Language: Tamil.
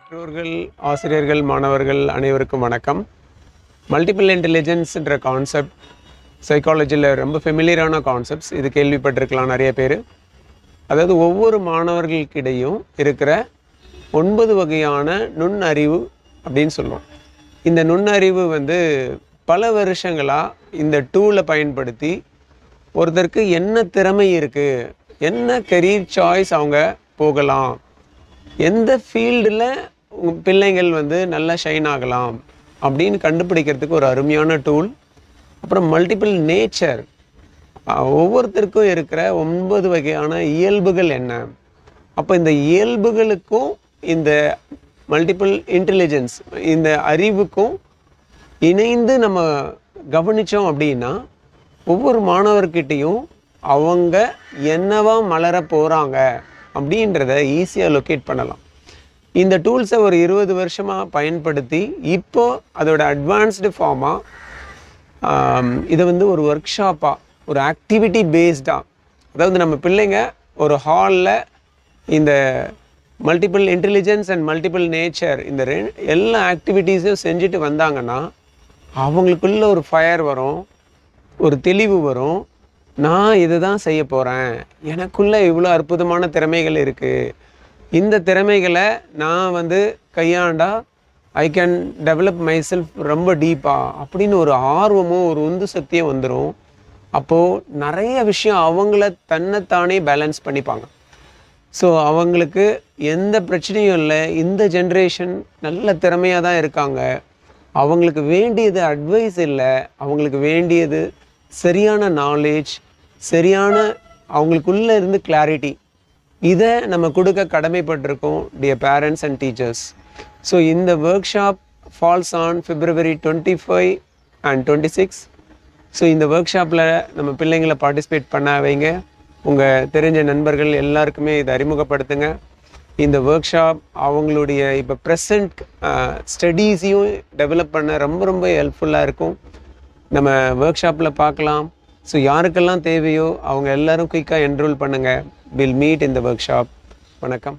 பெற்றோர்கள், ஆசிரியர்கள், மாணவர்கள் அனைவருக்கும் வணக்கம். மல்டிபிள் இன்டெலிஜென்ஸ்ன்ற கான்செப்ட் சைக்காலஜியில் ரொம்ப ஃபெமிலியரான கான்செப்ட்ஸ். இது கேள்விப்பட்டிருக்கலாம் நிறைய பேர். அதாவது ஒவ்வொரு மாணவர்களுக்கிடையும் இருக்கிற 9 வகையான நுண்ணறிவு அப்படின்னு சொல்லுவோம். இந்த நுண்ணறிவு பல வருஷங்களாக இந்த டூலை பயன்படுத்தி ஒருத்தருக்கு என்ன திறமை இருக்குது, என்ன கெரியர் சாய்ஸ் அவங்க போகலாம், எந்த ஃபீல்டில் பிள்ளைங்கள் நல்லா ஷைன் ஆகலாம் அப்படின்னு கண்டுபிடிக்கிறதுக்கு ஒரு அருமையான டூல். அப்புறம் மல்டிபிள் நேச்சர், ஒவ்வொருத்தருக்கும் இருக்கிற 9 வகையான இயல்புகள் என்ன, அப்போ இந்த இயல்புகளுக்கும் இந்த மல்டிபிள் இன்டெலிஜென்ஸ் இந்த அறிவுக்கும் இணைந்து நம்ம கவனித்தோம் அப்படின்னா ஒவ்வொரு மாணவர்கிட்டையும் அவங்க என்னவா மலர போகிறாங்க அப்படின்றத ஈஸியாக லொக்கேட் பண்ணலாம். இந்த டூல்ஸை ஒரு 20 வருஷமாக பயன்படுத்தி இப்போது அதோட அட்வான்ஸ்டு ஃபார்மாக இதை ஒரு ஒர்க் ஷாப்பாக, ஒரு ஆக்டிவிட்டி பேஸ்டாக, அதாவது நம்ம பிள்ளைங்க ஒரு ஹாலில் இந்த multiple intelligence and multiple nature இந்த எல்லா ஆக்டிவிட்டீஸையும் செஞ்சுட்டு வந்தாங்கன்னா அவங்களுக்குள்ள ஒரு ஃபயர் வரும், ஒரு தெளிவு வரும். நான் இதை தான் செய்ய போகிறேன், எனக்குள்ளே இவ்வளோ அற்புதமான திறமைகள் இருக்குது, இந்த திறமைகளை நான் கையாண்டா I can develop myself ரொம்ப டீப்பாக அப்படின்னு ஒரு ஆர்வமும் ஒரு உந்து சக்தியும் வந்துடும். அப்போது நிறைய விஷயம் அவங்கள தன்னைத்தானே பேலன்ஸ் பண்ணிப்பாங்க. ஸோ அவங்களுக்கு எந்த பிரச்சனையும் இல்லை, இந்த ஜென்ரேஷன் நல்ல திறமையாக தான் இருக்காங்க, அவங்களுக்கு வேண்டியது அட்வைஸ் இல்லை, அவங்களுக்கு வேண்டியது சரியான நாலேஜ், சரியான அவங்களுக்குள்ளே இருந்து கிளாரிட்டி. இதை நம்ம கொடுக்க கடமைப்பட்டிருக்கோம் dear parents and teachers. So இந்த workshop falls on February 25 and 26. So இந்த ஒர்க் ஷாப்பில் நம்ம பிள்ளைங்களை பார்ட்டிசிபேட் பண்ண வைங்க. உங்கள் தெரிஞ்ச நண்பர்கள் எல்லாருக்குமே இதை அறிமுகப்படுத்துங்க. இந்த ஒர்க் ஷாப் அவங்களுடைய இப்போ ப்ரெசண்ட் ஸ்டடீஸையும் டெவலப் பண்ண ரொம்ப ரொம்ப ஹெல்ப்ஃபுல்லாக இருக்கும். நம்ம ஒர்க் ஷாப்பில் பார்க்கலாம். ஸோ யாருக்கெல்லாம் தேவையோ அவங்க எல்லோரும் குயிக்காக என்ரோல் பண்ணுங்கள். Will meet in the work shop. வணக்கம்.